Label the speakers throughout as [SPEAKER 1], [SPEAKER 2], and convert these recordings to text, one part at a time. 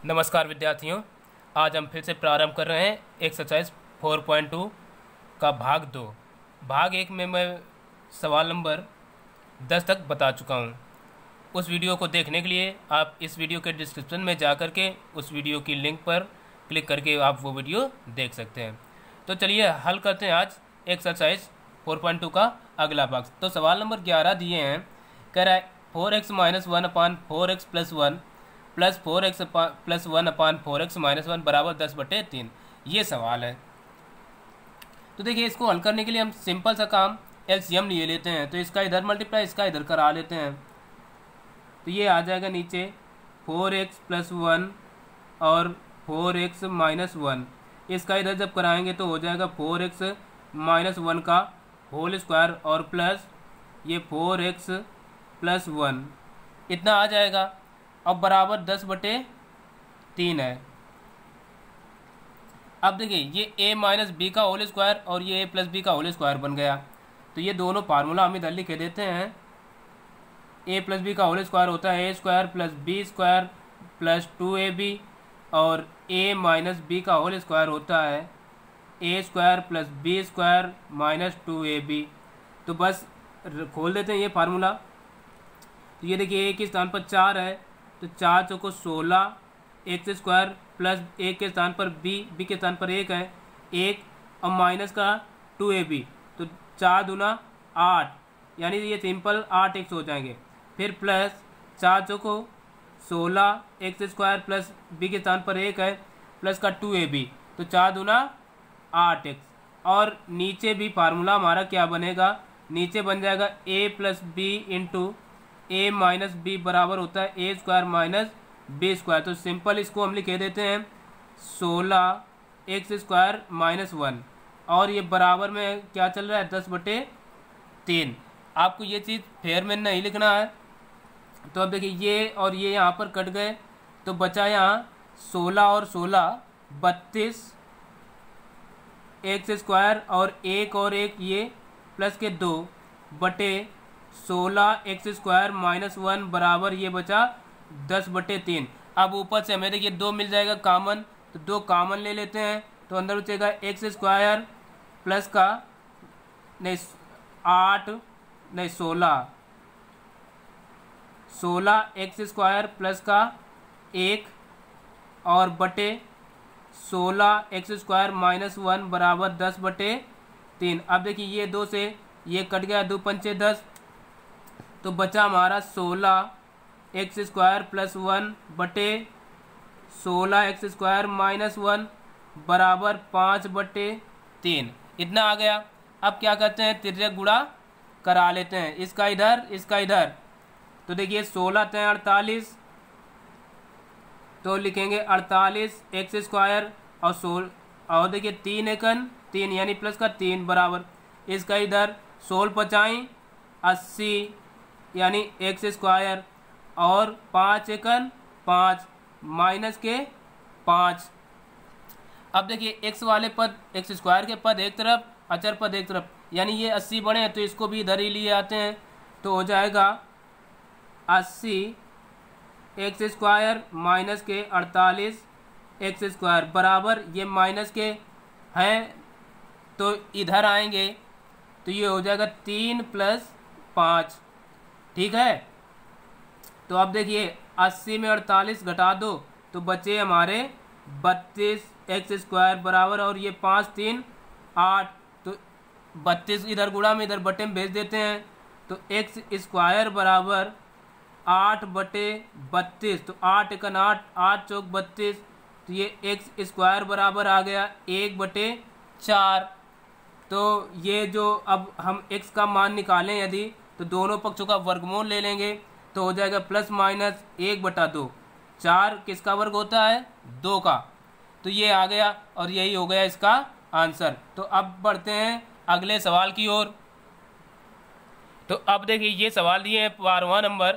[SPEAKER 1] नमस्कार विद्यार्थियों, आज हम फिर से प्रारंभ कर रहे हैं एक्सरसाइज 4.2 का भाग 2। भाग 1 में मैं सवाल नंबर 10 तक बता चुका हूं। उस वीडियो को देखने के लिए आप इस वीडियो के डिस्क्रिप्शन में जा कर के उस वीडियो की लिंक पर क्लिक करके आप वो वीडियो देख सकते हैं। तो चलिए हल करते हैं आज एक्सरसाइज 4.2 का अगला भाग। तो सवाल नंबर 11 दिए हैं, कह रहा है 4x - 1 अपान 4x + 1 प्लस 4x + 1 अपान 4x - 1 बराबर 10/3। ये सवाल है। तो देखिए, इसको हल करने के लिए हम सिंपल सा काम एलसीएम ले लेते हैं। तो इसका इधर मल्टीप्लाई, इसका इधर करा लेते हैं। तो ये आ जाएगा नीचे 4x + 1 और 4x - 1। इसका इधर जब कराएंगे तो हो जाएगा 4x - 1 का होल स्क्वायर और प्लस ये 4x + 1 इतना आ जाएगा। अब बराबर 10/3 है। अब देखिए, ये a - b का होल स्क्वायर और ये a + b का होल स्क्वायर बन गया। तो ये दोनों फार्मूला हम इधर लिख देते हैं। a + b का होल स्क्वायर होता है a² + b² + 2ab और a - b का होल स्क्वायर होता है a² + b² - 2ab। तो बस खोल देते हैं ये फार्मूला। तो ये देखिए, a के स्थान पर 4 है तो 4 चौको 16 x² प्लस 1 के स्थान पर b के स्थान पर 1 है 1 और माइनस का 2ab। तो 4 दूना 8, यानी ये सिंपल 8x हो जाएंगे। फिर प्लस 4 चौको 16 x² प्लस b के स्थान पर 1 है प्लस का 2ab। तो 4 दूना 8x। और नीचे भी फार्मूला हमारा क्या बनेगा, नीचे बन जाएगा a + b into a - b बराबर होता है a² - b²। तो सिंपल इसको हम लिखे देते हैं 16x² - 1 और ये बराबर में क्या चल रहा है 10/3। आपको ये चीज़ फेयर में नहीं लिखना है। तो अब देखिए, ये और ये यहाँ पर कट गए तो बचा यहाँ 16 और 16 32 x² और 1 ये प्लस के 2 बटे 16x² - 1 बराबर ये बचा 10/3। अब ऊपर से हमें देखिए 2 मिल जाएगा कॉमन, तो 2 कॉमन ले लेते हैं। तो अंदर बचेगा x² प्लस का नहीं 8 नहीं 16x² प्लस का 1 और बटे 16x² - 1 बराबर 10/3। अब देखिए, ये 2 से ये कट गया, 2 पंचे 10, तो बचा हमारा 16x² + 1 बटे 16x² - 1 बराबर 5/3। इतना आ गया। अब क्या करते हैं, तिर्यक गुणा करा लेते हैं, इसका इधर इसका इधर। तो देखिए 16 × 48, तो लिखेंगे 48x² और 16 और देखिए 3 एकन 3 यानी प्लस का 3 बराबर इसका इधर 16 × 80 यानी x² और 5 एकन 5 माइनस के 5। अब देखिए, x वाले पद x² के पद एक तरफ, अचर पद एक तरफ, यानी ये 80 बने हैं तो इसको भी इधर ही लिए आते हैं। तो हो जाएगा 80x² माइनस के 48x² बराबर ये माइनस के हैं तो इधर आएंगे तो ये हो जाएगा 3 + 5। ठीक है। तो अब देखिए 80 में 48 घटा दो तो बचे हमारे 32x² बराबर और ये 5 3 8। तो 32 इधर गुणा में इधर बटे में भेज देते हैं। तो x² बराबर 8/32। तो 8 एकन 8 8 चौक 32। तो ये x² बराबर आ गया 1/4। तो ये जो अब हम x का मान निकालें यदि, तो दोनों पक्षों का वर्गमूल ले लेंगे तो हो जाएगा ±1/2। 4 किसका वर्ग होता है, 2 का। तो ये आ गया और यही हो गया इसका आंसर। तो अब बढ़ते हैं अगले सवाल की ओर। तो अब देखिए, ये सवाल दिए हैं 12वां नंबर,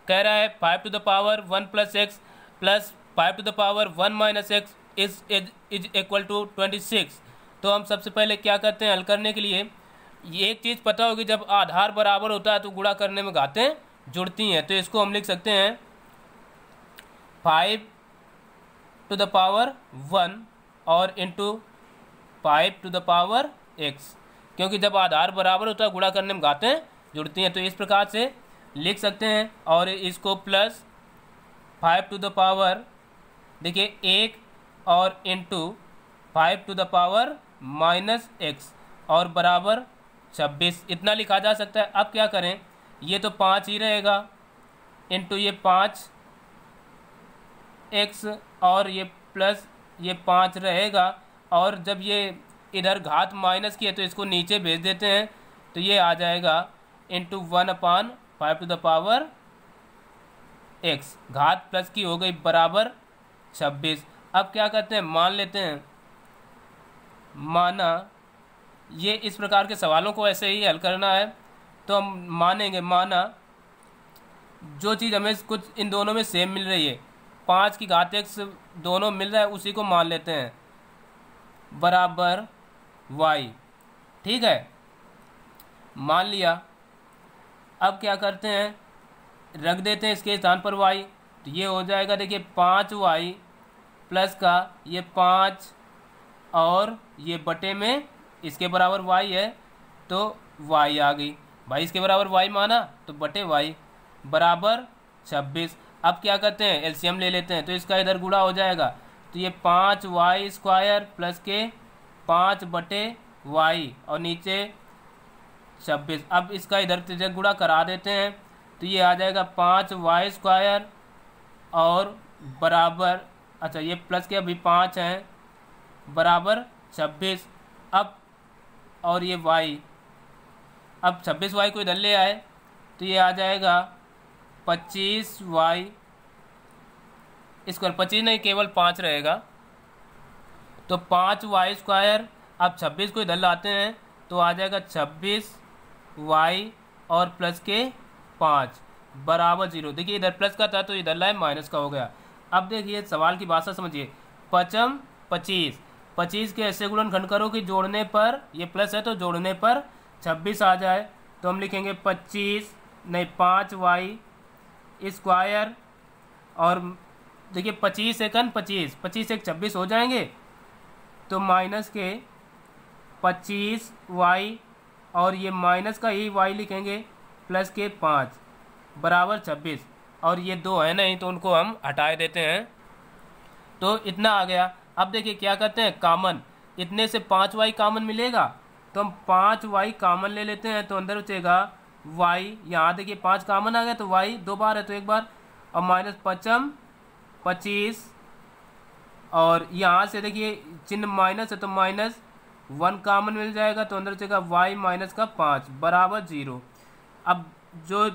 [SPEAKER 1] कह रहा है 5 to the power 1 + x plus 5 to the power 1 - x is equal to 26। तो हम सबसे पहले क्या करते हैं हल करने के लिए, ये एक चीज़ पता होगी, जब आधार बराबर होता है तो गुणा करने में घातें जुड़ती हैं। तो इसको हम लिख सकते हैं 5 टू द पावर 1 और into 5 to the power x, क्योंकि जब आधार बराबर होता है गुणा करने में घातें जुड़ती हैं, तो इस प्रकार से लिख सकते हैं। और इसको प्लस 5 टू द पावर, देखिए 1 और into 5 to the power minus x और बराबर 26, इतना लिखा जा सकता है। अब क्या करें, ये तो 5 ही रहेगा इंटू ये 5x और ये प्लस ये 5 रहेगा, और जब ये इधर घात माइनस की है तो इसको नीचे भेज देते हैं, तो ये आ जाएगा into 1/5 to the power x, घात प्लस की हो गई बराबर 26। अब क्या करते हैं, मान लेते हैं। माना, ये इस प्रकार के सवालों को ऐसे ही हल करना है, तो हम मानेंगे, माना जो चीज़ हमें कुछ इन दोनों में सेम मिल रही है, 5 की घात x दोनों मिल रहा है, उसी को मान लेते हैं बराबर y। ठीक है, मान लिया। अब क्या करते हैं, रख देते हैं इसके स्थान पर y, तो ये हो जाएगा, देखिए 5y प्लस का ये 5 और ये बटे में इसके बराबर y है, तो y आ गई भाई, इसके बराबर y माना तो बटे y बराबर 26। अब क्या करते हैं, एलसीएम ले लेते हैं, तो इसका इधर गुणा हो जाएगा, तो ये 5y² प्लस के 5 बटे y और नीचे 26। अब इसका इधर से गुणा करा देते हैं, तो ये आ जाएगा 5y² और बराबर, अच्छा ये प्लस के अभी 5 हैं, बराबर 26। अब और ये y, अब 26y को इधर ले आए तो ये आ जाएगा 25y स्क्वायर, 25 नहीं केवल 5 रहेगा, तो 5y²। अब 26 को इधर लाते हैं तो आ जाएगा 26y और प्लस के 5 बराबर 0। देखिए इधर प्लस का था तो इधर लाए माइनस का हो गया। अब देखिए सवाल की भाषा समझिए, 5 25, 25 के ऐसे गुणनखंड करो कि जोड़ने पर, ये प्लस है तो जोड़ने पर 26 आ जाए, तो हम लिखेंगे 5y² और देखिए 25 एकन 25, 25 एक 26 हो जाएंगे, तो माइनस के 25y और ये माइनस का ही y लिखेंगे प्लस के 5 बराबर 26, और ये 2 है नहीं तो उनको हम हटा देते हैं, तो इतना आ गया। अब देखिए क्या करते हैं, कामन, इतने से 5y कामन मिलेगा, तो हम 5y कामन ले लेते हैं, तो अंदर बचेगा y, यहाँ देखिए 5 कामन आ गया तो y 2 बार है तो 1 बार, और माइनस 5 25, और यहाँ से देखिए चिन्ह माइनस है तो -1 कामन मिल जाएगा, तो अंदर बचेगा y माइनस का 5 बराबर 0। अब जो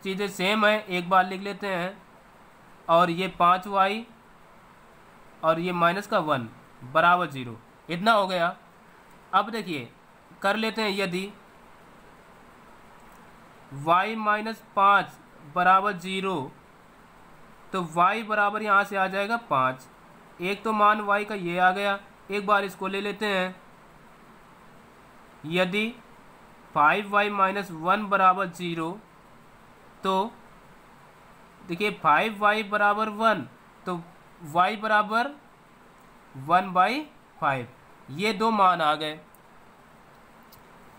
[SPEAKER 1] चीज़ें सेम है एक बार लिख लेते हैं, और ये 5y और ये माइनस का 1 बराबर 0, इतना हो गया। अब देखिए कर लेते हैं, यदि y माइनस 5 बराबर 0, तो y बराबर यहाँ से आ जाएगा 5। एक तो मान y का ये आ गया, एक बार इसको ले लेते हैं। यदि 5y माइनस 1 बराबर 0, तो देखिए 5y बराबर 1, तो y बराबर 1/5, ये 2 मान आ गए।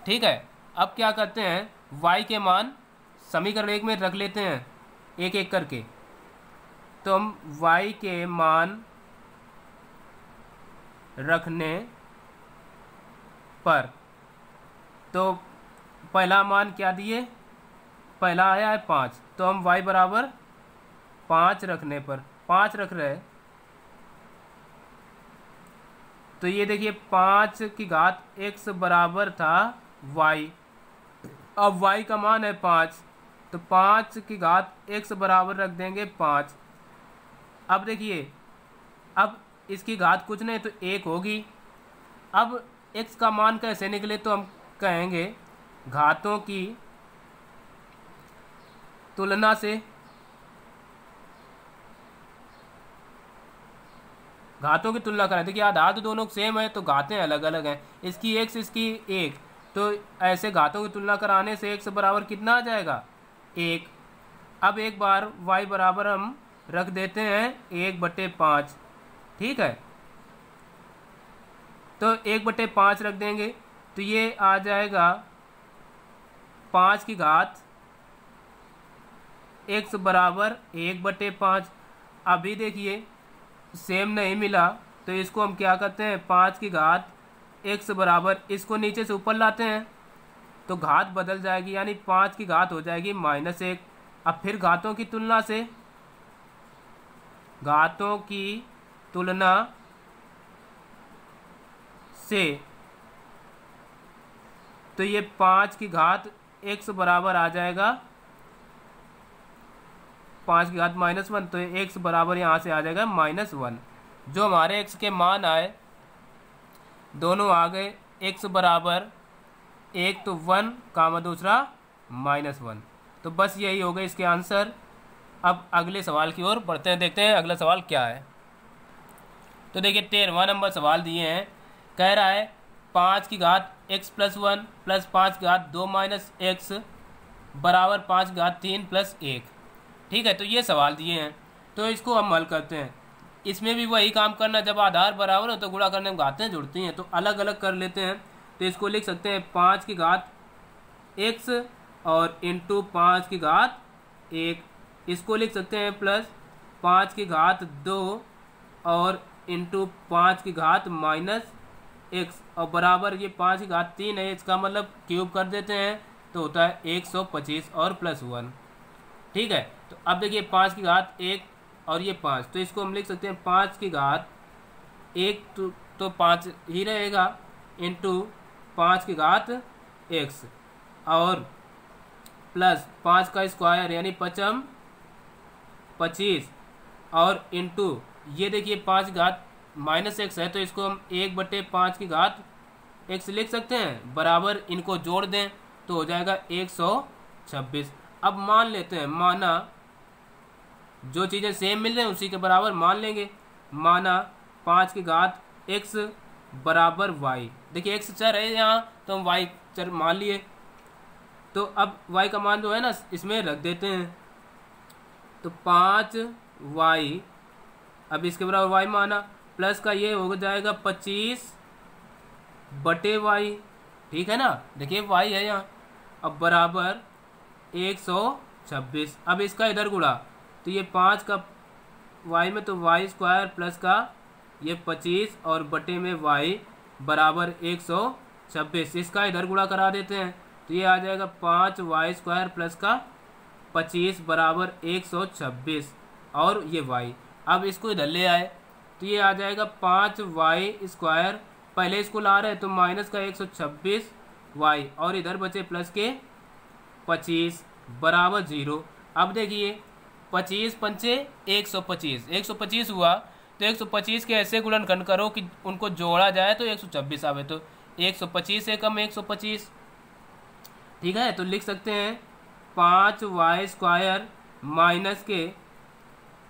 [SPEAKER 1] ठीक है, अब क्या करते हैं, y के मान समीकरण 1 में रख लेते हैं एक एक करके, तो हम y के मान रखने पर, तो पहला मान क्या दिए, पहला आया है 5, तो हम y बराबर 5 रखने पर 5 रख रहे हैं, तो ये देखिए 5 की घात x बराबर था y, अब y का मान है 5, तो 5 की घात x बराबर रख देंगे 5। अब देखिए, अब इसकी घात कुछ नहीं तो 1 होगी। अब x का मान कैसे निकले, तो हम कहेंगे घातों की तुलना से, घातों की तुलना करें। देखिए आधार तो दोनों सेम है तो घातें अलग अलग हैं, इसकी x इसकी 1, तो ऐसे घातों की तुलना कराने से x बराबर कितना आ जाएगा 1। अब एक बार y बराबर हम रख देते हैं 1/5, ठीक है, तो 1/5 रख देंगे तो ये आ जाएगा 5 की घात x बराबर 1/5। अभी देखिए सेम नहीं मिला तो इसको हम क्या करते हैं, 5 की घात x बराबर, इसको नीचे से ऊपर लाते हैं तो घात बदल जाएगी, यानी 5 की घात हो जाएगी -1। अब फिर घातों की तुलना से तो ये 5 की घात x बराबर आ जाएगा 5 की घात -1, तो x बराबर यहाँ से आ जाएगा -1। जो हमारे x के मान आए दोनों आ गए, x बराबर एक तो 1 कामा दूसरा -1। तो बस यही हो गए इसके आंसर। अब अगले सवाल की ओर बढ़ते हैं, देखते हैं अगला सवाल क्या है। तो देखिए 13वां नंबर सवाल दिए हैं, कह रहा है 5 की घात x + 1 + 5 की घात 2 - x बराबर 5 की घात 3 + 1। ठीक है, तो ये सवाल दिए हैं तो इसको हम हल करते हैं। इसमें भी वही काम करना, जब आधार बराबर हो तो गुणा करने में घातें जुड़ती हैं, तो अलग अलग कर लेते हैं। तो इसको लिख सकते हैं 5 की घात x और इंटू 5 की घात 1, इसको लिख सकते हैं प्लस 5 की घात 2 और इंटू 5 की घात -x और बराबर ये 5 की घात 3 है, इसका मतलब क्यूब कर देते हैं तो होता है 125 और +1। ठीक है, तो अब देखिए 5 की घात 1 और ये 5, तो इसको हम लिख सकते हैं 5 की घात 1 तो 5 ही रहेगा इंटू 5 की घात x और प्लस 5 का स्क्वायर यानी 5 25 और इंटू ये देखिए 5 की घात -x है तो इसको हम 1/5 की घात x लिख सकते हैं, बराबर इनको जोड़ दें तो हो जाएगा 126। अब मान लेते हैं, माना जो चीज़ें सेम मिल रही हैं उसी के बराबर मान लेंगे। माना 5 की घात x बराबर y, देखिए x चर है यहाँ तो हम y चर मान लिए, तो अब y का मान जो है ना इसमें रख देते हैं, तो 5y अब इसके बराबर y माना, प्लस का ये हो जाएगा 25/y। ठीक है ना, देखिए y है यहाँ, अब बराबर 126। अब इसका इधर गुणा तो ये 5 का y में तो y² प्लस का ये 25 और बटे में y बराबर 126, इसका इधर गुणा करा देते हैं तो ये आ जाएगा 5y² प्लस का 25 बराबर 126 और ये y। अब इसको इधर ले आए तो ये आ जाएगा 5y², पहले इसको ला रहे हैं तो माइनस का 126y और इधर बचे प्लस के 25 बराबर 0। अब देखिए 25 पंचे 125, 125 हुआ तो 125 के ऐसे गुणनखंड करो कि उनको जोड़ा जाए तो 126 आवे, तो 125 से कम 125। ठीक है, तो लिख सकते हैं 5y² माइनस के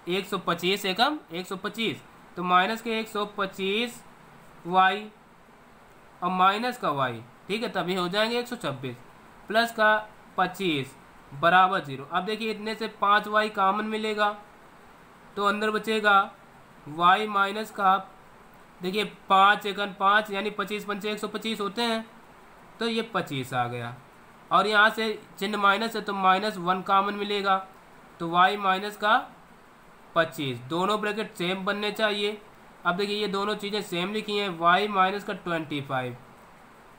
[SPEAKER 1] 125 से कम 125, तो माइनस के 125y और माइनस का y, ठीक है, तभी हो जाएंगे 126 प्लस का 25 बराबर 0। अब देखिए इतने से 5y कॉमन मिलेगा तो अंदर बचेगा y माइनस का, देखिए 5 एकन 5 यानी 25 पंचे 125 होते हैं, तो ये 25 आ गया और यहाँ से चिन्ह माइनस है तो -1 कॉमन मिलेगा, तो y माइनस का 25, दोनों ब्रैकेट सेम बनने चाहिए। अब देखिए ये दोनों चीज़ें सेम लिखी हैं, y माइनस का 25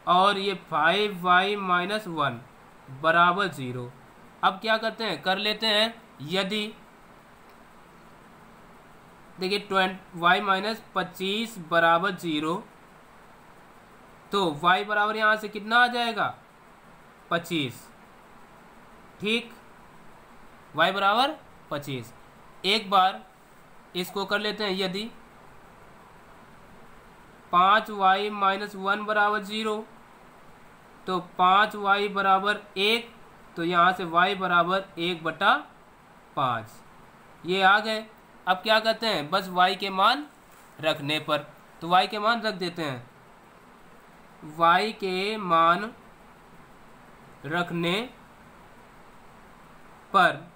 [SPEAKER 1] और ये 5y माइनस 1 बराबर 0। अब क्या करते हैं, कर लेते हैं, यदि देखिए y माइनस 25 बराबर 0 तो y बराबर यहाँ से कितना आ जाएगा 25। ठीक, y बराबर 25। एक बार इसको कर लेते हैं, यदि 5y माइनस 1 बराबर 0 तो 5y बराबर 1, तो यहाँ से y बराबर 1/5 ये आ गए। अब क्या करते हैं, बस y के मान रखने पर, तो y के मान रख देते हैं, y के मान रखने पर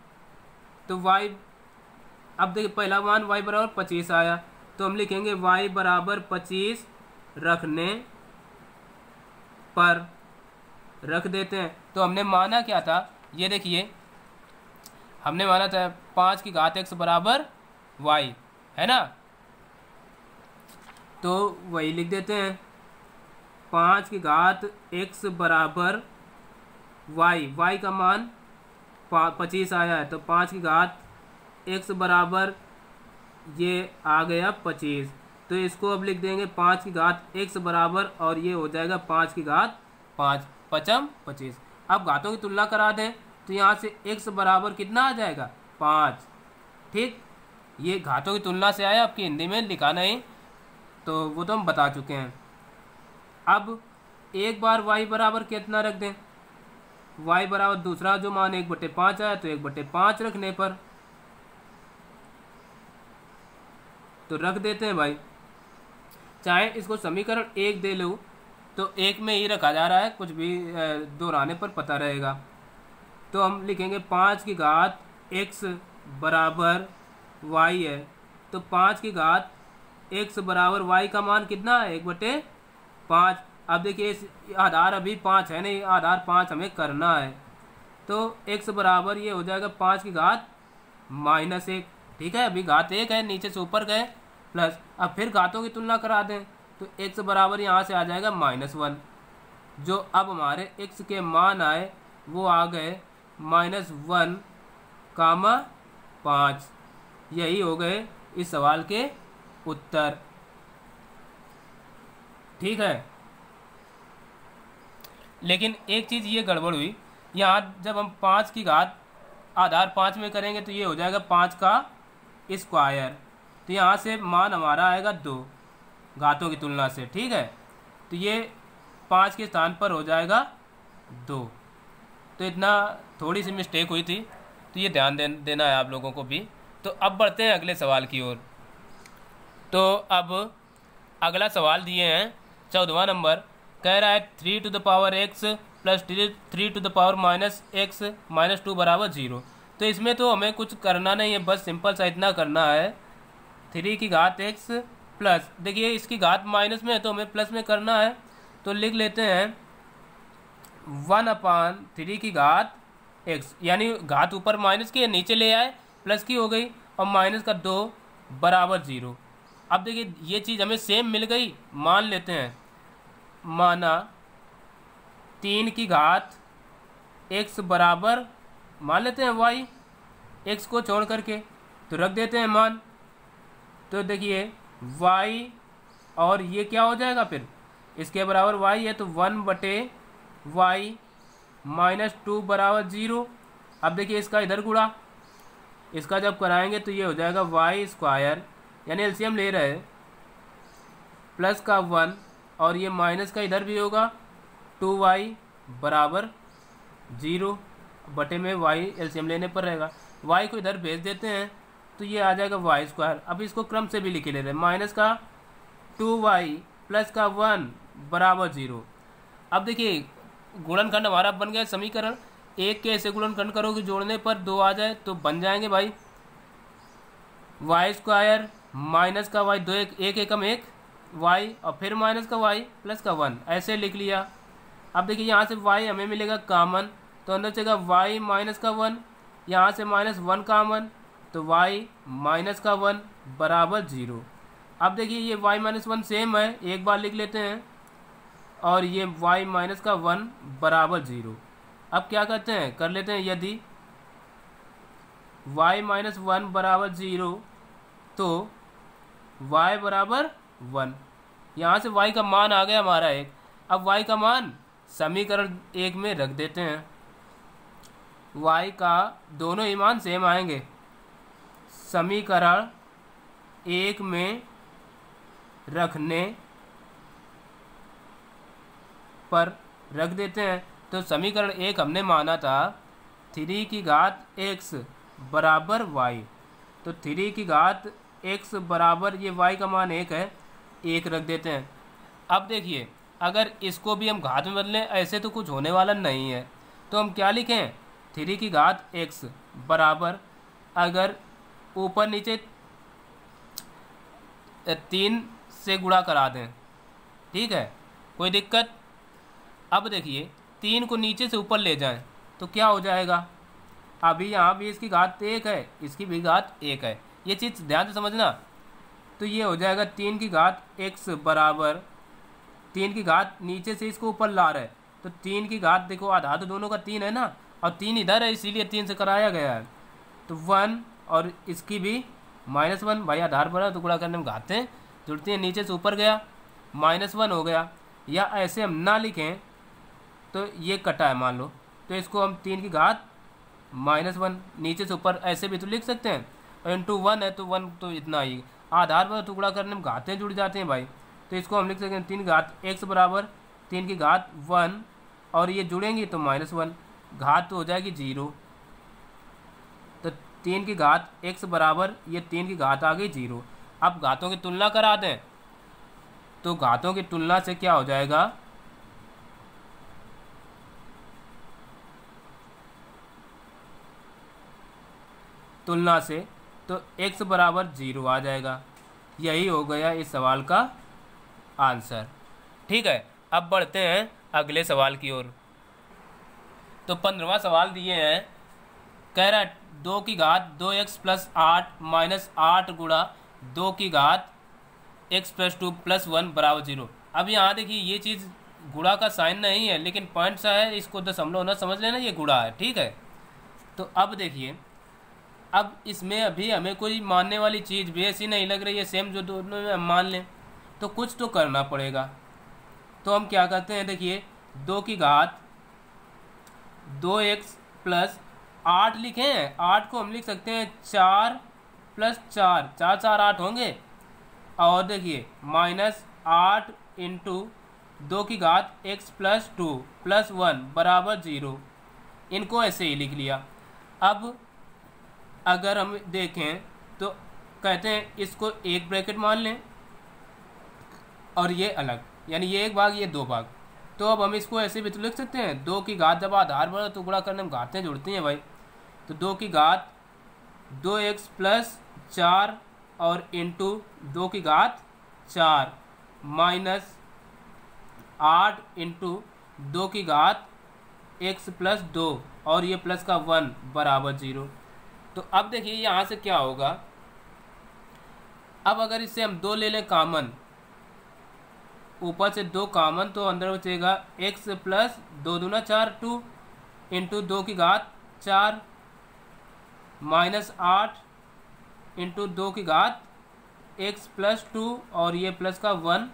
[SPEAKER 1] तो y, अब देखिए पहला मान y बराबर 25 आया, तो हम लिखेंगे y बराबर 25 रखने पर, रख देते हैं। तो हमने माना क्या था, ये देखिए हमने माना था 5 की घात x बराबर y, है ना। तो वही लिख देते हैं, 5 की घात x बराबर y का मान 25 आया है, तो 5 की घात x बराबर ये आ गया 25। तो इसको अब लिख देंगे 5 की घात x बराबर, और ये हो जाएगा 5 की घात 5 पचम 25। अब घातों की तुलना करा दें तो यहाँ से x बराबर कितना आ जाएगा 5। ठीक, ये घातों की तुलना से आया, आपकी हिंदी में लिखा नहीं, तो वो तो हम बता चुके हैं। अब एक बार y बराबर कितना रख दें, y बराबर दूसरा जो मान 1/5 आया, तो 1/5 रखने पर, तो रख देते हैं भाई। चाहे इसको समीकरण 1 दे लो तो 1 में ही रखा जा रहा है, कुछ भी दोहराने पर पता रहेगा। तो हम लिखेंगे 5 की घात x बराबर y है, तो 5 की घात x बराबर y का मान कितना है 1/5। अब देखिए इस आधार अभी 5 है नहीं, आधार 5 हमें करना है, तो x बराबर ये हो जाएगा 5 की घात -1। ठीक है, अभी घात 1 है, नीचे से ऊपर गए प्लस। अब फिर घातों की तुलना करा दें तो x बराबर यहाँ से आ जाएगा -1। जो अब हमारे x के मान आए वो आ गए -1,5। यही हो गए इस सवाल के उत्तर। ठीक है, लेकिन एक चीज़ ये गड़बड़ हुई, यहाँ जब हम 5 की घात आधार 5 में करेंगे तो ये हो जाएगा 5 का स्क्वायर, तो यहाँ से मान हमारा आएगा 2 घातों की तुलना से। ठीक है, तो ये 5 के स्थान पर हो जाएगा 2। तो इतना थोड़ी सी मिस्टेक हुई थी, तो ये ध्यान देना है आप लोगों को भी। तो अब बढ़ते हैं अगले सवाल की ओर। तो अब अगला सवाल दिए हैं 14वां नंबर, कह रहा है 3 to the power x plus 3 to the power -x -2 बराबर 0। तो इसमें तो हमें कुछ करना नहीं है, बस सिंपल सा इतना करना है, 3 की घात x प्लस, देखिए इसकी घात माइनस में है तो हमें प्लस में करना है, तो लिख लेते हैं 1/3 की घात x, यानी घात ऊपर माइनस की है, नीचे ले आए प्लस की हो गई, और माइनस का 2 बराबर 0। अब देखिए ये चीज़ हमें सेम मिल गई, मान लेते हैं, माना 3 की घात x बराबर मान लेते हैं y, x को छोड़ करके, तो रख देते हैं मान। तो देखिए y और ये क्या हो जाएगा, फिर इसके बराबर y है तो 1/y -2 बराबर 0। अब देखिए इसका इधर गुणा, इसका जब कराएंगे तो ये हो जाएगा y², यानी एलसीएम ले रहे हैं, प्लस का 1 और ये माइनस का इधर भी होगा 2y बराबर 0 बटे में y एलसीएम लेने पर रहेगा। y को इधर भेज देते हैं तो ये आ जाएगा y²। अब इसको क्रम से भी लिख ले रहे हैं, माइनस का 2y प्लस का 1 बराबर 0। अब देखिए गुणनखंड हमारा बन गया समीकरण, एक के ऐसे गुणनखंड करोगे जोड़ने पर 2 आ जाए तो बन जाएंगे भाई y² माइनस का y, 2 एक एकम 1 y और फिर माइनस का y प्लस का 1, ऐसे लिख लिया। अब देखिए यहाँ से y हमें मिलेगा कॉमन, तो अंदर चलेगा y माइनस का 1, यहाँ से -1 कॉमन, तो y माइनस का 1 बराबर 0। अब देखिए ये y -1 सेम है, एक बार लिख लेते हैं, और ये y माइनस का 1 बराबर 0। अब क्या करते हैं, कर लेते हैं, यदि y -1 बराबर 0 तो y बराबर 1, यहाँ से y का मान आ गया हमारा 1। अब y का मान समीकरण 1 में रख देते हैं, y का दोनों ही मान सेम आएंगे, समीकरण 1 में रखने पर रख देते हैं। तो समीकरण 1 हमने माना था 3 की घात x बराबर y, तो 3 की घात x बराबर ये y का मान 1 है, 1 रख देते हैं। अब देखिए अगर इसको भी हम घात में बदलें, ऐसे तो कुछ होने वाला नहीं है, तो हम क्या लिखें, 3 की घात x बराबर, अगर ऊपर नीचे 3 से गुणा करा दें, ठीक है, कोई दिक्कत। अब देखिए 3 को नीचे से ऊपर ले जाएं तो क्या हो जाएगा, अभी यहाँ भी इसकी घात 1 है, इसकी भी घात 1 है, ये चीज़ ध्यान से समझना। तो ये हो जाएगा 3 की घात x बराबर 3 की घात नीचे से इसको ऊपर ला रहा है, तो 3 की घात देखो आधा तो दोनों का 3 है ना, और 3 इधर है इसीलिए 3 से कराया गया है, तो 1 और इसकी भी -1, भाई आधार पर तो गुणा करने में घातें जुड़ती हैं, नीचे से ऊपर गया -1 हो गया। या ऐसे हम ना लिखें तो ये कटा है मान लो, तो इसको हम 3 की घात -1 नीचे से ऊपर ऐसे भी तो लिख सकते हैं, और इंटू 1 है तो 1 तो इतना ही, आधार पर टुकड़ा करने में घातें जुड़ जाते हैं भाई, तो इसको हम लिख सकते हैं 3 की घात x बराबर 3 की घात 1, और ये जुड़ेंगी तो -1, घात तो हो जाएगी 0, तो 3 की घात x बराबर ये 3 की घात आ गई 0। अब घातों की तुलना करा दें तो घातों की तुलना से क्या हो जाएगा, तुलना से तो x बराबर 0 आ जाएगा। यही हो गया इस सवाल का आंसर, ठीक है। अब बढ़ते हैं अगले सवाल की ओर। तो 15वां सवाल दिए हैं, कह रहा है 2 की घात 2x प्लस 8 माइनस 8 गुणा 2 की घात x प्लस 2 प्लस 1 बराबर 0। अब यहाँ देखिए ये चीज़ गुणा का साइन नहीं है, लेकिन पॉइंट सा है, इसको दशमलव ना समझ लेना, ये गुणा है, ठीक है। तो अब देखिए, अब इसमें अभी हमें कोई मानने वाली चीज़ भी ऐसी नहीं लग रही है, सेम जो दोनों में हम मान लें, तो कुछ तो करना पड़ेगा। तो हम क्या करते हैं, देखिए 2 की घात 2x प्लस 8 लिखे हैं, 8 को हम लिख सकते हैं 4 प्लस 4, 4 4 8 होंगे, और देखिए -8 इंटू 2 की घात x प्लस 2 प्लस 1 बराबर 0, इनको ऐसे ही लिख लिया। अब अगर हम देखें तो कहते हैं इसको एक ब्रैकेट मान लें और ये अलग, यानी ये एक भाग ये दो भाग, तो अब हम इसको ऐसे भी तो लिख सकते हैं 2 की घात जब आधार बढ़े तो गुणा करने में घातें जुड़ती हैं भाई, तो 2 की घात 2x प्लस 4 और इंटू 2 की घात 4 माइनस 8 इंटू 2 की घात x प्लस 2 और ये प्लस का 1 बराबर 0। तो अब देखिए यहाँ से क्या होगा, अब अगर इससे हम 2 ले लें कामन, ऊपर से 2 कामन, तो अंदर बचेगा x प्लस 2 दूना 4 2 इंटू 2 की घात 4 माइनस 8 इंटू 2 की घात x प्लस 2 और ये प्लस का 1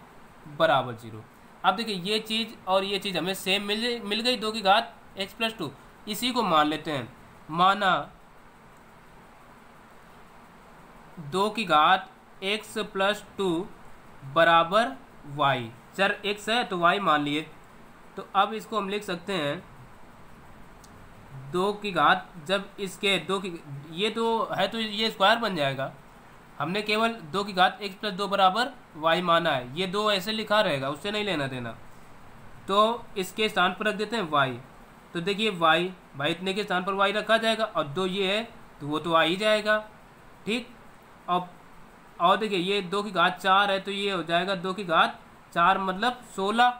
[SPEAKER 1] बराबर 0। अब देखिए ये चीज़ और ये चीज़ हमें सेम मिल गई, 2 की घात x प्लस 2, इसी को मान लेते हैं, माना 2 की घात x प्लस 2 बराबर y, चर x है तो y मान लिए, तो अब इसको हम लिख सकते हैं 2 की घात, जब इसके 2 की ये तो है तो ये स्क्वायर बन जाएगा, हमने केवल 2 की घात x प्लस 2 बराबर y माना है, ये 2 ऐसे लिखा रहेगा, उससे नहीं लेना देना, तो इसके स्थान पर रख देते हैं y, तो देखिए y भाई इतने के स्थान पर y रखा जाएगा, और 2 ये है तो वो तो आ ही जाएगा, ठीक। और देखिए ये 2 की घात 4 है तो ये हो जाएगा 2 की घात 4 मतलब 16,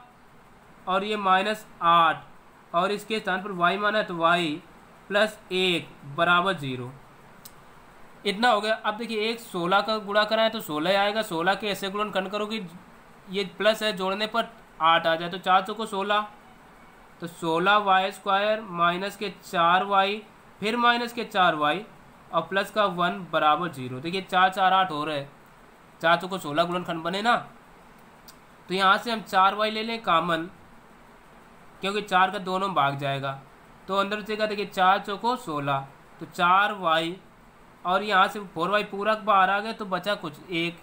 [SPEAKER 1] और ये -8 और इसके स्थान पर y माना है तो y प्लस 1 बराबर 0, इतना हो गया। अब देखिए एक 16 का गुणा कराएं तो 16 आएगा, 16 के ऐसे गुणनखंड करो कि ये प्लस है जोड़ने पर 8 आ जाए, तो 4 को 16, तो 16y स्क्वायर माइनस के 4y फिर माइनस के 4y और प्लस का 1 बराबर 0। देखिए 4 4 8 हो रहे हैं, 4 को 16 गुणनखंड बने ना, तो यहाँ से हम 4y ले लें कामन, क्योंकि 4 का दोनों भाग जाएगा, तो अंदर बचेगा देखिए 4 चौको 16, तो 4y और यहाँ से 4y पूरा बाहर आ गया तो बचा कुछ 1।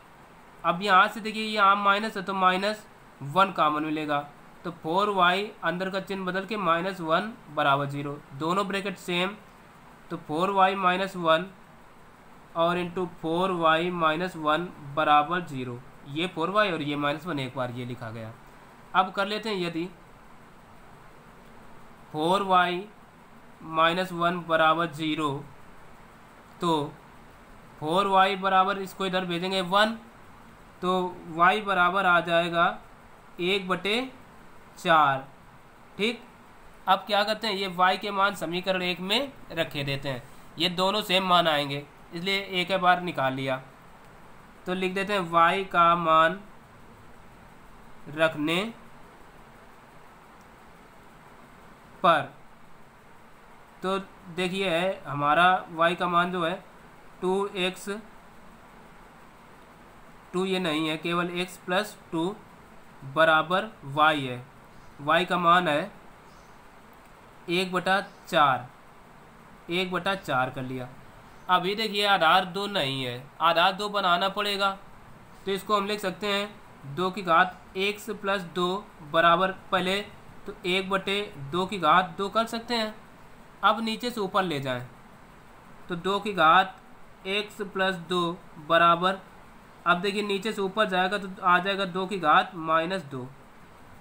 [SPEAKER 1] अब यहाँ से देखिए यहाँ माइनस है तो -1 कामन मिलेगा, तो 4y अंदर का चिन्ह बदल के -1 बराबर 0, दोनों ब्रैकेट सेम, तो 4y माइनस 1 और इंटू 4y माइनस 1 बराबर 0, ये 4y और ये -1 एक बार ये लिखा गया। अब कर लेते हैं, यदि 4y माइनस 1 बराबर 0, तो 4y बराबर इसको इधर भेजेंगे 1, तो y बराबर आ जाएगा 1/4। ठीक, अब क्या करते हैं, ये y के मान समीकरण 1 में रखे देते हैं, ये दोनों सेम मान आएंगे, इसलिए एक बार निकाल लिया। तो लिख देते हैं y का मान रखने पर, तो देखिए है हमारा y का मान जो है 2x, 2 ये नहीं है, केवल x + 2 बराबर y है। y का मान है 1/4, 1/4 कर लिया। अभी देखिए आधार 2 नहीं है, आधार 2 बनाना पड़ेगा, तो इसको हम लिख सकते हैं 2 की घात x + 2 बराबर, पहले तो 1/2 की घात 2 कर सकते हैं। अब नीचे से ऊपर ले जाएं, तो 2 की घात x + 2 बराबर, अब देखिए नीचे से ऊपर जाएगा तो आ जाएगा 2 की घात -2।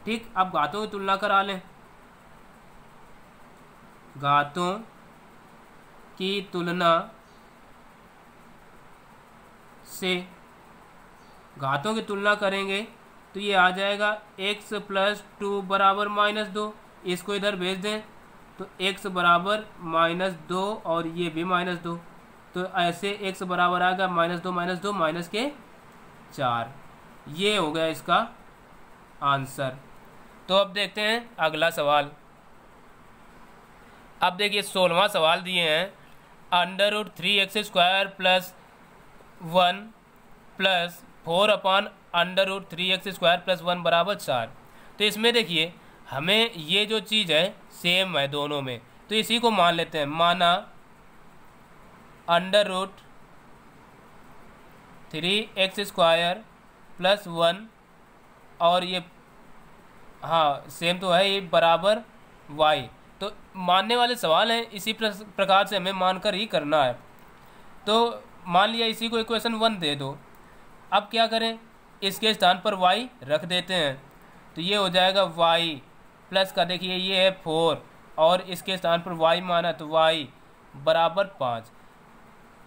[SPEAKER 1] ठीक, अब घातों की तुलना करा लें, घातों की तुलना से, घातों की तुलना करेंगे तो ये आ जाएगा x + 2 बराबर -2, इसको इधर भेज दें तो x बराबर -2 और ये भी -2, तो ऐसे x बराबर आएगा -2 के 4। ये हो गया इसका आंसर। तो अब देखते हैं अगला सवाल। अब देखिए 16वां सवाल दिए हैं, √3x² + 1 + 4/√3x² + 1 बराबर 4। तो इसमें देखिए हमें ये जो चीज़ है सेम है दोनों में, तो इसी को मान लेते हैं। माना √3x² + 1 और ये हाँ सेम तो है, ये बराबर y। तो मानने वाले सवाल हैं, इसी प्रकार से हमें मानकर ही करना है। तो मान लिया इसी को इक्वेशन 1 दे दो, अब क्या करें, इसके स्थान पर y रख देते हैं, तो ये हो जाएगा y प्लस का, देखिए ये है 4 और इसके स्थान पर y माना तो y बराबर 5।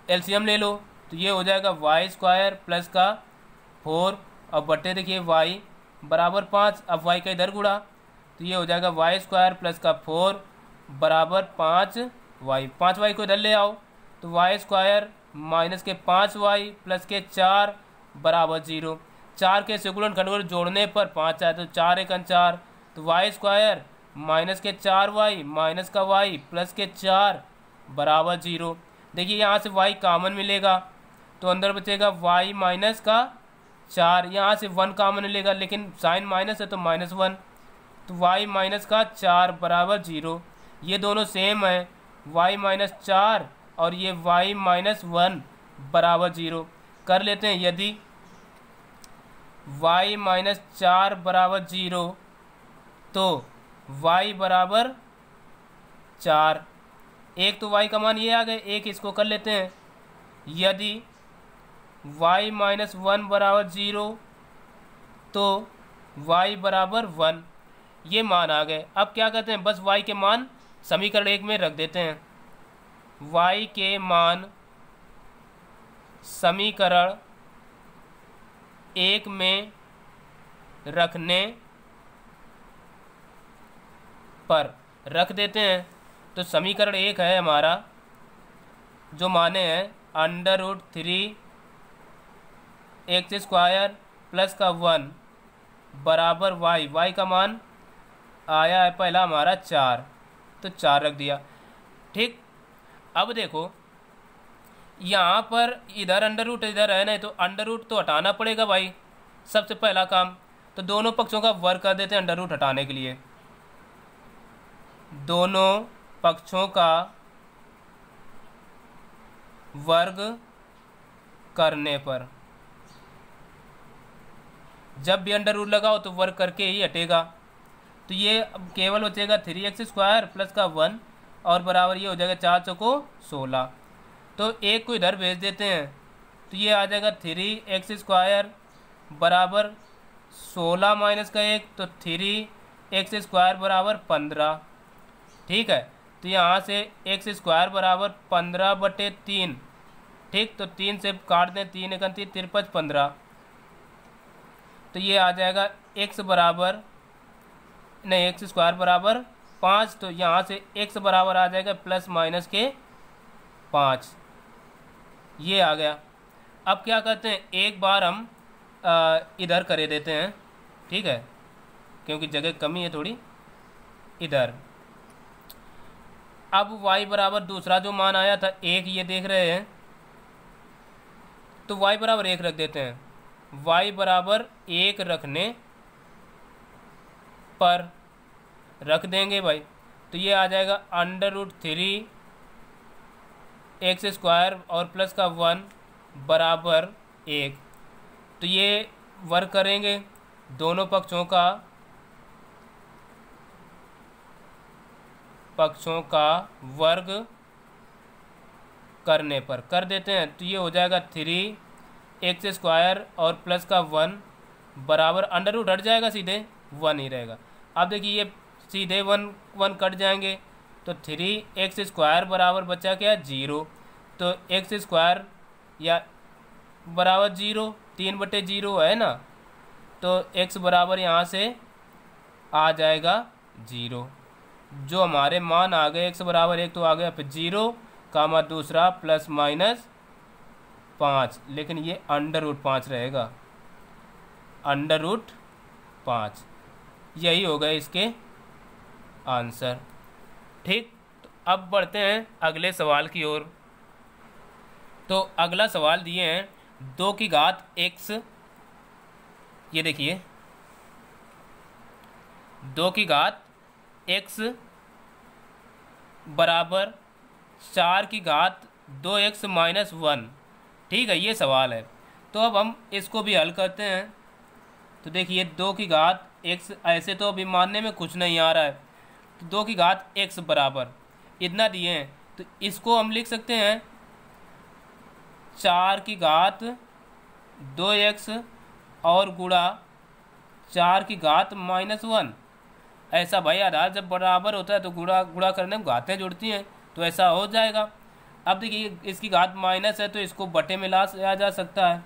[SPEAKER 1] एलसीएम ले लो तो ये हो जाएगा y² प्लस का 4 और बट्टे देखिए y बराबर 5। अब y का इधर गुणा तो ये हो जाएगा y² प्लस का 4 बराबर 5y। 5y को इधर ले आओ तो y² माइनस के 5y प्लस के 4 बराबर 0। 4 के सिकुड़न खंडों जोड़ने पर 5 आए तो 4 × 4, तो y² माइनस के 4y माइनस का y प्लस के 4 बराबर 0। देखिए यहाँ से y कॉमन मिलेगा तो अंदर बचेगा y माइनस का 4, यहाँ से 1 कॉमन मिलेगा लेकिन साइन माइनस है तो -1, तो y माइनस का 4 बराबर 0। ये दोनों सेम है, y माइनस 4 और ये y माइनस 1 बराबर 0। कर लेते हैं, यदि y माइनस 4 बराबर 0 तो y बराबर 4। एक तो y का मान ये आ गए, एक इसको कर लेते हैं, यदि y माइनस 1 बराबर 0 तो y बराबर 1। ये मान आ गए। अब क्या करते हैं, बस y के मान समीकरण 1 में रख देते हैं। y के मान समीकरण 1 में रखने पर रख देते हैं, तो समीकरण 1 है हमारा, जो माने हैं √3x² प्लस का 1 बराबर y। y का मान आया है पहला हमारा 4, तो 4 रख दिया। ठीक, अब देखो यहाँ पर इधर अंडर इधर है नहीं, तो अंडर तो हटाना पड़ेगा भाई, सबसे पहला काम। तो दोनों पक्षों का वर्ग कर देते हैं अंडर हटाने के लिए। दोनों पक्षों का वर्ग करने पर, जब भी अंडर रूट लगाओ तो वर्ग करके ही हटेगा, तो ये अब केवल बचेगा 3x² प्लस का 1 और बराबर ये हो जाएगा 4 चौको 16। तो एक को इधर भेज देते हैं, तो ये आ जाएगा 3x² बराबर 16 माइनस का 1, तो 3x² बराबर 15। ठीक है, तो यहाँ से x² बराबर 15/3। ठीक, तो 3 से काट दें, 3 × 3 = 53, 15। तो ये आ जाएगा x बराबर नहीं एक्स स्क्वायर बराबर 5, तो यहाँ से x बराबर आ जाएगा प्लस माइनस के 5, ये आ गया। अब क्या करते हैं, एक बार हम इधर करे देते हैं, ठीक है, क्योंकि जगह कमी है थोड़ी इधर। अब y बराबर दूसरा जो मान आया था 1, ये देख रहे हैं, तो y बराबर 1 रख देते हैं। y बराबर 1 रखने पर रख देंगे भाई, तो ये आ जाएगा √3 एक्स स्क्वायर और प्लस का 1 बराबर 1। तो ये वर्क करेंगे दोनों पक्षों का वर्ग करने पर कर देते हैं, तो ये हो जाएगा 3 एक्स स्क्वायर और प्लस का 1 बराबर √ हट जाएगा, सीधे 1 ही रहेगा। अब देखिए ये सीधे 1 कट जाएंगे, तो 3 एक्स स्क्वायर बराबर बचा क्या, 0। तो एक्स स्क्वायर या बराबर 0, 3/0 है ना, तो x बराबर यहाँ से आ जाएगा 0। जो हमारे मान आ गए x बराबर 1 तो आ गया फिर 0 कामा दूसरा प्लस माइनस 5, लेकिन ये √5 रहेगा, √5। यही हो गए इसके आंसर। ठीक, तो अब बढ़ते हैं अगले सवाल की ओर। तो अगला सवाल दिए हैं 2 की घात x, ये देखिए 2 की घात x बराबर 4 की घात 2x माइनस 1, ठीक है, ये सवाल है। तो अब हम इसको भी हल करते हैं। तो देखिए 2 की घात x, ऐसे तो अभी मानने में कुछ नहीं आ रहा है, तो 2 की घात x बराबर इतना दिए हैं, तो इसको हम लिख सकते हैं 4 की घात 2x और गुणा 4 की घात माइनस 1। ऐसा भाई आधार जब बराबर होता है तो गुणा करने में घातें जुड़ती हैं, तो ऐसा हो जाएगा। अब देखिए इसकी घात माइनस है तो इसको बटे में लाया जा सकता है,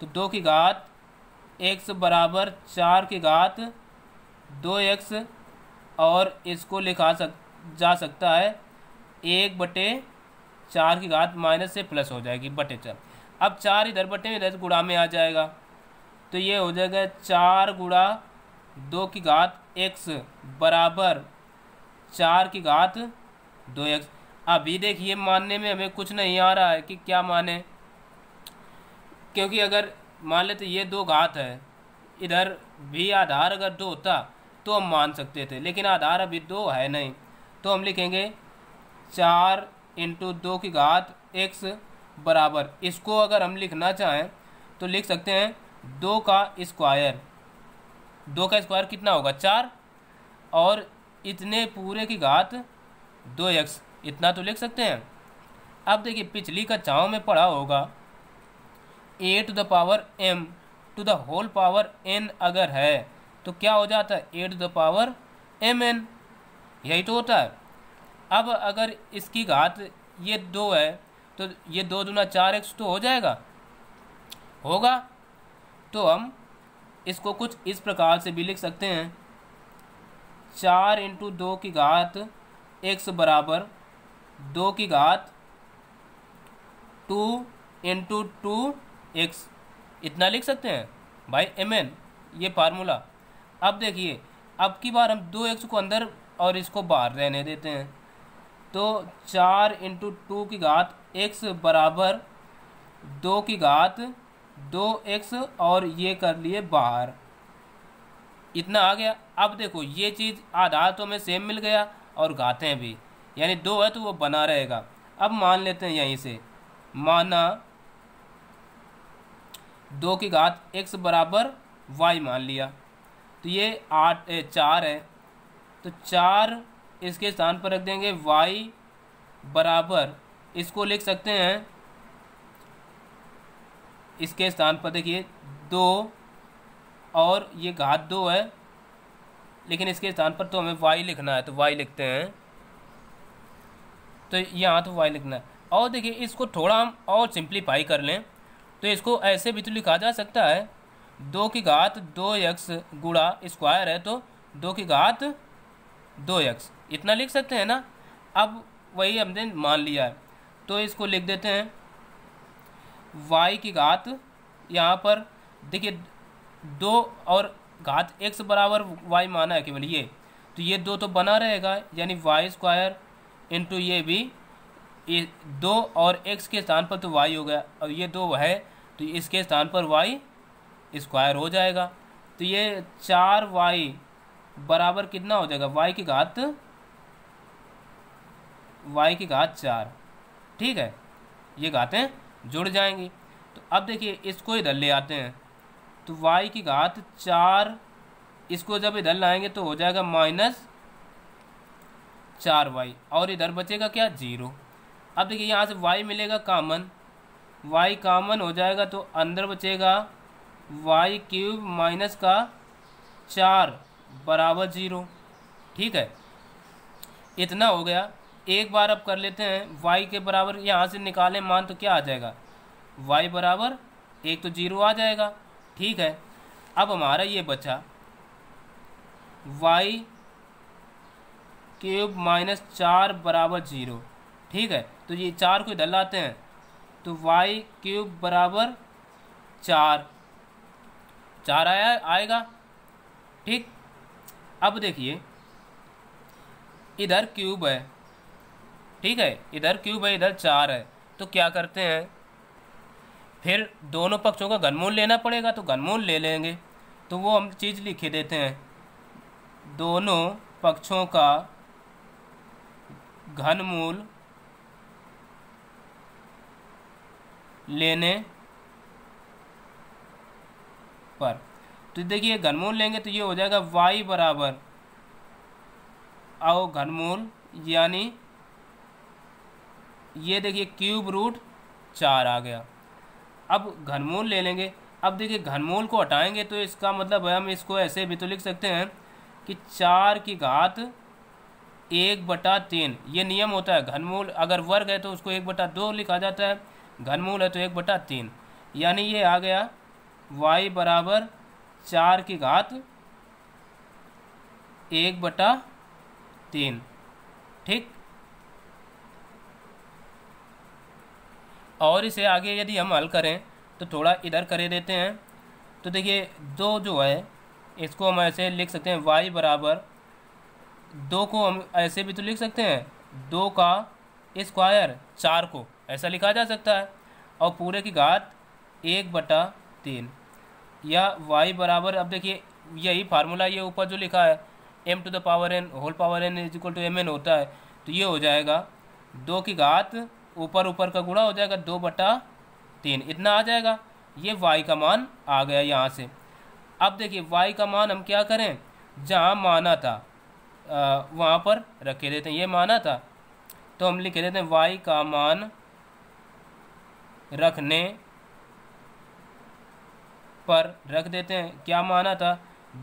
[SPEAKER 1] तो 2 की घात x बराबर 4 की घात 2x और इसको लिखा जा सकता है 1/4 की घात माइनस से प्लस हो जाएगी बटे 4। अब 4 इधर बटे में इधर गुणा में आ जाएगा, तो ये हो जाएगा 4 गुणा 2 की घात x बराबर 4 की घात 2x। अभी देखिए मानने में हमें कुछ नहीं आ रहा है कि क्या माने, क्योंकि अगर मान लेते ये 2 घात है, इधर भी आधार अगर 2 होता तो हम मान सकते थे, लेकिन आधार अभी 2 है नहीं, तो हम लिखेंगे 4 × 2 की घात x बराबर, इसको अगर हम लिखना चाहें तो लिख सकते हैं 2 का स्क्वायर। 2 का स्क्वायर कितना होगा, 4, और इतने पूरे की घात 2x, इतना तो लिख सकते हैं। अब देखिए पिछली कक्षाओं में पढ़ा होगा a⁴m to the whole power n अगर है तो क्या हो जाता है, a⁴mn, यही तो होता है। अब अगर इसकी घात ये 2 है तो ये 2 दूना 4x तो हो जाएगा, होगा। तो हम इसको कुछ इस प्रकार से भी लिख सकते हैं 4 × 2 की घात x बराबर 2 की घात 2 × 2x, इतना लिख सकते हैं भाई mn, ये फार्मूला। अब देखिए अब की बार हम 2x को अंदर और इसको बाहर रहने देते हैं, तो 4 × 2 की घात x बराबर 2 की घात 2x और ये कर लिए बाहर, इतना आ गया। अब देखो ये चीज़ आधार तो हमें सेम मिल गया और घातें भी, यानी 2 है तो वो बना रहेगा। अब मान लेते हैं यहीं से, माना 2 की घात x बराबर y मान लिया, तो ये 4 है, तो 4 इसके स्थान पर रख देंगे, y बराबर इसको लिख सकते हैं, इसके स्थान पर देखिए 2 और ये घात 2 है, लेकिन इसके स्थान पर तो हमें y लिखना है तो y लिखते हैं, तो यहाँ तो y लिखना है। और देखिए इसको थोड़ा हम और सिंप्लीफाई कर लें तो इसको ऐसे भी तो लिखा जा सकता है 2 की घात 2x गुणा स्क्वायर है तो 2 की घात 2x इतना लिख सकते हैं ना। अब वही हमने मान लिया है तो इसको लिख देते हैं y की घात, यहाँ पर देखिए 2 और घात x बराबर y माना है केवल ये, तो ये 2 तो बना रहेगा यानी वाई स्क्वायर इंटू ये भी 2 और x के स्थान पर तो y हो गया, और ये 2 है तो इसके स्थान पर y स्क्वायर हो जाएगा। तो ये 4y बराबर कितना हो जाएगा, y की घात 4। ठीक है, ये घातें जुड़ जाएंगी। तो अब देखिए इसको इधर ले आते हैं तो y की घात 4 इसको जब इधर लाएंगे तो हो जाएगा -4y और इधर बचेगा क्या 0। अब देखिए यहाँ से y मिलेगा कॉमन, y कॉमन हो जाएगा तो अंदर बचेगा y क्यूब माइनस का 4 बराबर 0। ठीक है, इतना हो गया। एक बार अब कर लेते हैं y के बराबर, यहाँ से निकालें मान तो क्या आ जाएगा, y बराबर 1 तो 0 आ जाएगा। ठीक है, अब हमारा ये बचा y क्यूब माइनस 4 बराबर 0। ठीक है, तो ये 4 को इधर लाते हैं तो y क्यूब बराबर 4 आएगा। ठीक, अब देखिए इधर क्यूब है, ठीक है, इधर क्यूब है इधर 4 है, तो क्या करते हैं फिर दोनों पक्षों का घनमूल लेना पड़ेगा, तो घनमूल ले लेंगे। तो वो हम चीज़ लिखे देते हैं, दोनों पक्षों का घनमूल लेने पर, तो देखिए घनमूल लेंगे तो ये हो जाएगा y बराबर आओ घनमूल, यानी ये देखिए क्यूब रूट 4 आ गया। अब घनमूल ले लेंगे। अब देखिए घनमूल को हटाएंगे तो इसका मतलब है हम इसको ऐसे भी तो लिख सकते हैं कि 4 की घात 1/3। ये नियम होता है, घनमूल अगर वर्ग है तो उसको 1/2 लिखा जाता है, घनमूल है तो 1/3, यानी ये आ गया y बराबर 4 की घात 1/3। ठीक, और इसे आगे यदि हम हल करें तो थोड़ा इधर कर देते हैं। तो देखिए 2 जो है इसको हम ऐसे लिख सकते हैं y बराबर 2 को हम ऐसे भी तो लिख सकते हैं 2 का स्क्वायर 4 को ऐसा लिखा जा सकता है, और पूरे की घात 1/3 या y बराबर, अब देखिए यही फार्मूला ये ऊपर जो लिखा है m to the power n whole power n is equal to mn होता है, तो ये हो जाएगा 2 की घात ऊपर का गुणा हो जाएगा 2/3, इतना आ जाएगा। ये y का मान आ गया यहाँ से। अब देखिए y का मान हम क्या करें, जहाँ माना था वहाँ पर रखे देते हैं, ये माना था तो हम लिख देते हैं y का मान रखने पर रख देते हैं। क्या माना था,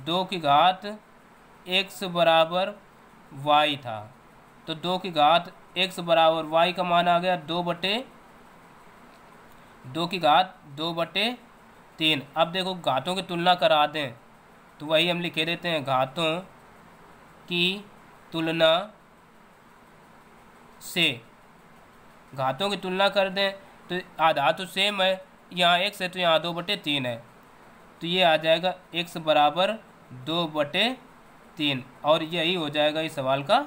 [SPEAKER 1] 2 की घात x बराबर y था, तो 2 की घात x बराबर y का मान आ गया 2 की घात 2/3। अब देखो घातों की तुलना करा दें तो वही हम लिखे देते हैं, घातों की तुलना से, घातों की तुलना कर दें तो आधा तो सेम है, यहाँ x है तो यहाँ 2/3 है, तो ये आ जाएगा x बराबर 2/3, और यही हो जाएगा इस सवाल का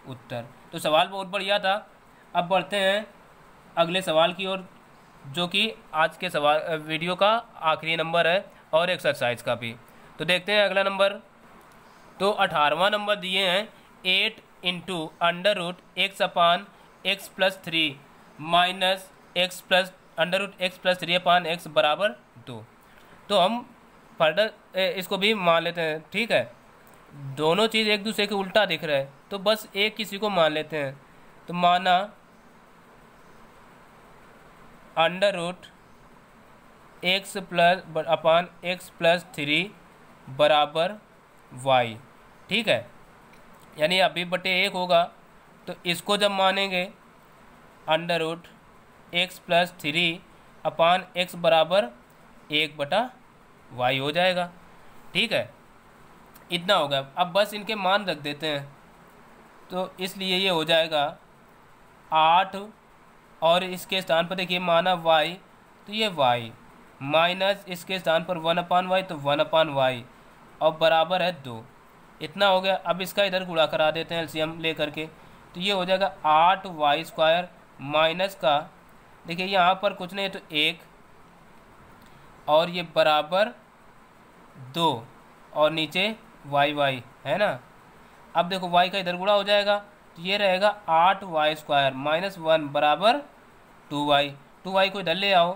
[SPEAKER 1] उत्तर। तो सवाल बहुत बढ़िया था। अब बढ़ते हैं अगले सवाल की ओर, जो कि आज के सवाल वीडियो का आखिरी नंबर है और एक्सरसाइज का भी। तो देखते हैं अगला नंबर। तो 18वां नंबर दिए हैं 8 into under root x upon x plus 3 minus x plus under root x plus 3 upon x बराबर 2। तो हम फर्दर इसको भी मान लेते हैं। ठीक है, दोनों चीज़ एक दूसरे के उल्टा दिख रहा है तो बस एक किसी को मान लेते हैं। तो माना अंडर रूट x प्लस अपान x प्लस 3 बराबर y। ठीक है, यानी अभी बटे 1 होगा, तो इसको जब मानेंगे under root x plus 3 upon x बराबर 1/y। y हो जाएगा। ठीक है, इतना होगा। अब बस इनके मान रख देते हैं, तो इसलिए ये हो जाएगा 8 और इसके स्थान पर देखिए माना y, तो ये y माइनस इसके स्थान पर 1/y, तो 1/y और बराबर है 2। इतना हो गया। अब इसका इधर गुणा करा देते हैं एलसीएम लेकर के, तो ये हो जाएगा 8y² माइनस का, देखिए यहाँ पर कुछ नहीं है तो 1 और ये बराबर 2 और नीचे y है ना। अब देखो y का इधर गुणा हो जाएगा, तो ये रहेगा 8y² माइनस 1 बराबर 2y। 2y को इधर ले आओ,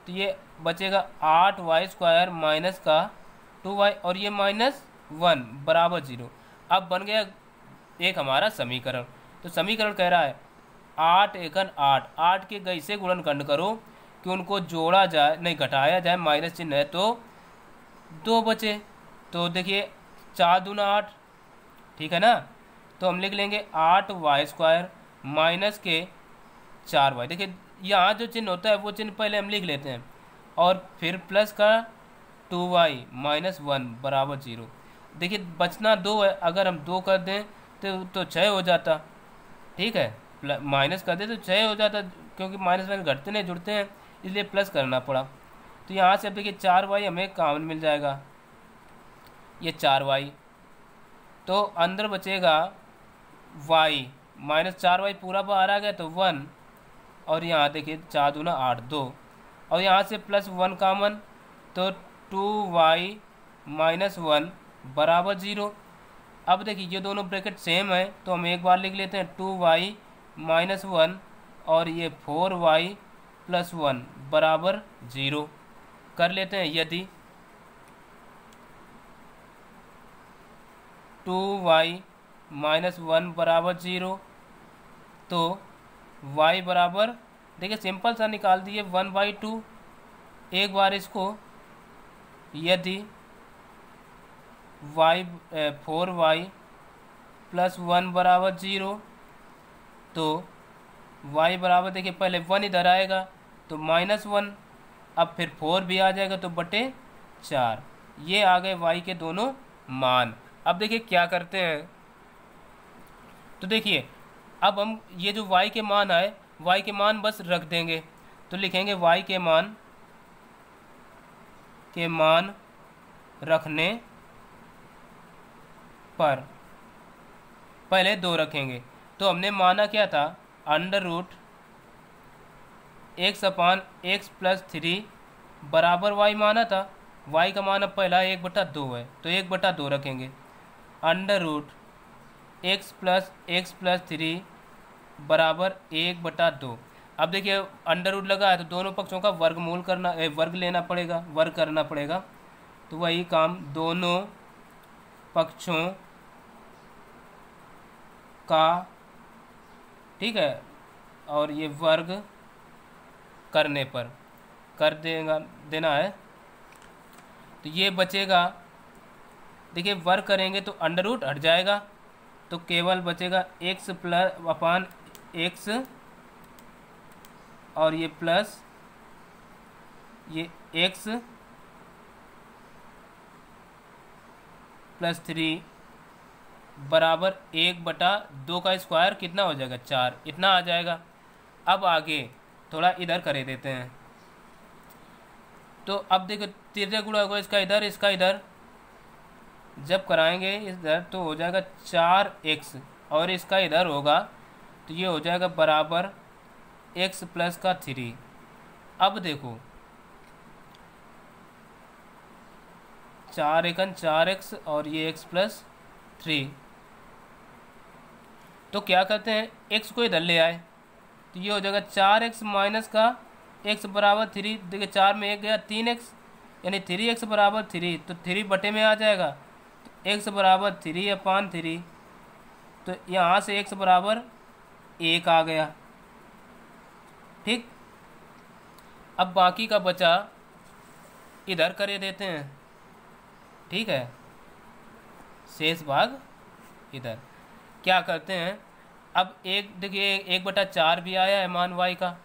[SPEAKER 1] तो ये बचेगा 8y² माइनस का 2y और ये माइनस 1 बराबर 0। अब बन गया एक हमारा समीकरण। तो समीकरण कह रहा है 8 एकन 8, 8 के गई से गुणनखंड करो कि उनको जोड़ा जाए, नहीं घटाया जाए, माइनस चिन्ह है तो 2 बचे। तो देखिए 4 दूना 8, ठीक है ना। तो हम लिख लेंगे 8y² माइनस के 4y। देखिए यहाँ जो चिन्ह होता है वो चिन्ह पहले हम लिख लेते हैं, और फिर प्लस का 2y माइनस 1 बराबर 0। देखिए बचना 2 है, अगर हम 2 कर दें तो 6 हो जाता। ठीक है, माइनस कर दे तो 6 हो जाता, क्योंकि माइनस माइनस घटते नहीं जुड़ते हैं, इसलिए प्लस करना पड़ा। तो यहाँ से अब देखिए 4y हमें कॉमन मिल जाएगा, ये 4y, तो अंदर बचेगा y माइनस 4y पूरा बाहर आ गया तो 1, और यहाँ देखिए 4 दूना 8 2, और यहाँ से प्लस 1 कॉमन, तो 2y माइनस 1 बराबर 0। अब देखिए ये दोनों ब्रैकेट सेम है, तो हम एक बार लिख लेते हैं 2y माइनस 1 और ये 4y प्लस 1 बराबर 0 कर लेते हैं। यदि 2y माइनस 1 बराबर 0, तो y बराबर, देखिए सिंपल सा निकाल दिए 1/2। एक बार इसको, यदि 4y प्लस 1 बराबर 0, तो y बराबर, देखिए पहले 1 इधर आएगा तो -1, अब फिर 4 भी आ जाएगा तो बटे 4। ये आ गए y के दोनों मान। अब देखिए क्या करते हैं, तो देखिए अब हम ये जो y के मान आए, y के मान बस रख देंगे, तो लिखेंगे y के मान रखने पर पहले 2 रखेंगे। तो हमने माना क्या था, √x/x + 3 बराबर y माना था। y का मान अब पहला 1/2 है, तो 1/2 रखेंगे। √x + x + 3 बराबर 1/2। अब देखिए अंडर रूट लगा है तो दोनों पक्षों का वर्गमूल करना, वर्ग लेना पड़ेगा, वर्ग करना पड़ेगा। तो वही काम दोनों पक्षों का, ठीक है, और ये वर्ग करने पर कर देना है। तो ये बचेगा, देखिए वर्ग करेंगे तो अंडर रूट हट जाएगा, तो केवल बचेगा x/x और ये प्लस ये x + 3 बराबर 1/2 का स्क्वायर कितना हो जाएगा, 4, इतना आ जाएगा। अब आगे थोड़ा इधर करे देते हैं, तो अब देखो तिरछा गुणा होगा इसका इधर, इसका इधर, जब कराएंगे इधर तो हो जाएगा 4x और इसका इधर होगा तो ये हो जाएगा बराबर x + 3। अब देखो 4 एकन 4x और ये x + 3, तो क्या करते हैं, x को इधर ले आए तो ये हो जाएगा 4x माइनस का x बराबर 3। देखिए 4 में 1 गया, 3x यानी 3x बराबर 3, तो 3 बटे में आ जाएगा, तो x बराबर 3/3, तो यहाँ से x बराबर 1 आ गया। ठीक, अब बाकी का बचा इधर करे देते हैं, ठीक है, शेष भाग इधर। क्या करते हैं, अब एक देखिए 1/4 भी आया है मान y का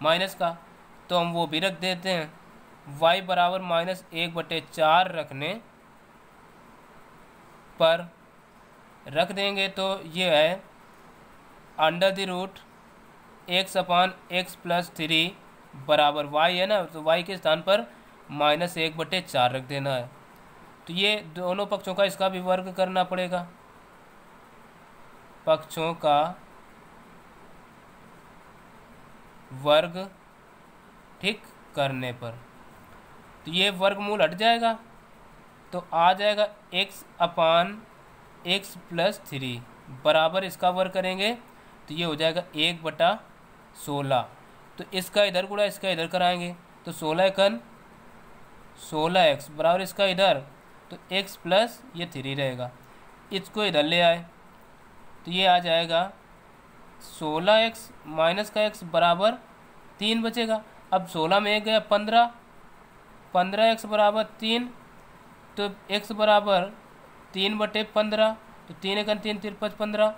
[SPEAKER 1] माइनस का, तो हम वो भी रख देते हैं। y बराबर -1/4 रखने पर रख देंगे तो ये है √x/x+3 बराबर y है ना, तो y के स्थान पर -1/4 रख देना है। तो ये दोनों पक्षों का इसका भी वर्ग करना पड़ेगा, पक्षों का वर्ग ठीक करने पर तो ये वर्गमूल हट जाएगा, तो आ जाएगा x/x+3 बराबर इसका वर्ग करेंगे तो ये हो जाएगा 1/16। तो इसका इधर गुणा इसका इधर कराएंगे तो 16x बराबर इसका इधर तो x प्लस ये 3 रहेगा, इसको इधर ले आए तो ये आ जाएगा 16x माइनस का x बराबर 3 बचेगा। अब 16 में 1 गया 15, 15x बराबर 3, तो x बराबर 3/15, तो 3 3 3 15,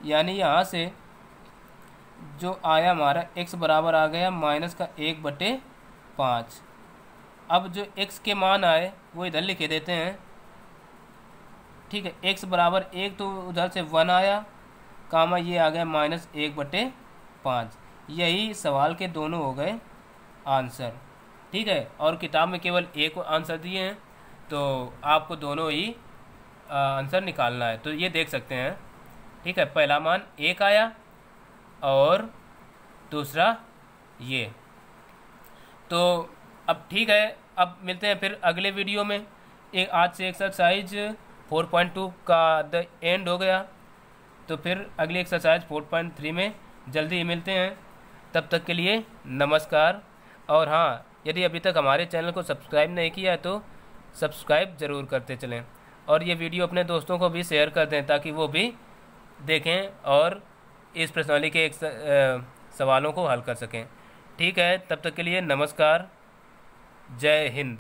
[SPEAKER 1] यानी यहाँ से जो आया हमारा x बराबर आ गया -1/5। अब जो x के मान आए वो इधर लिखे देते हैं, ठीक है। x बराबर 1 तो उधर से 1 आया, कामा ये आ गया -1/5। यही सवाल के दोनों हो गए आंसर, ठीक है। और किताब में केवल एक आंसर दिए हैं, तो आपको दोनों ही आंसर निकालना है। तो ये देख सकते हैं, ठीक है। पहला मान 1 आया और दूसरा ये। तो अब ठीक है, अब मिलते हैं फिर अगले वीडियो में। आज से एक्सरसाइज 4.2 का द एंड हो गया, तो फिर अगली एक्सरसाइज 4.3 में जल्दी ही मिलते हैं। तब तक के लिए नमस्कार। और हाँ, यदि अभी तक हमारे चैनल को सब्सक्राइब नहीं किया है तो सब्सक्राइब ज़रूर करते चलें, और ये वीडियो अपने दोस्तों को भी शेयर कर दें ताकि वो भी देखें और इस प्रश्नावली के सवालों को हल कर सकें। ठीक है, तब तक के लिए नमस्कार, जय हिंद।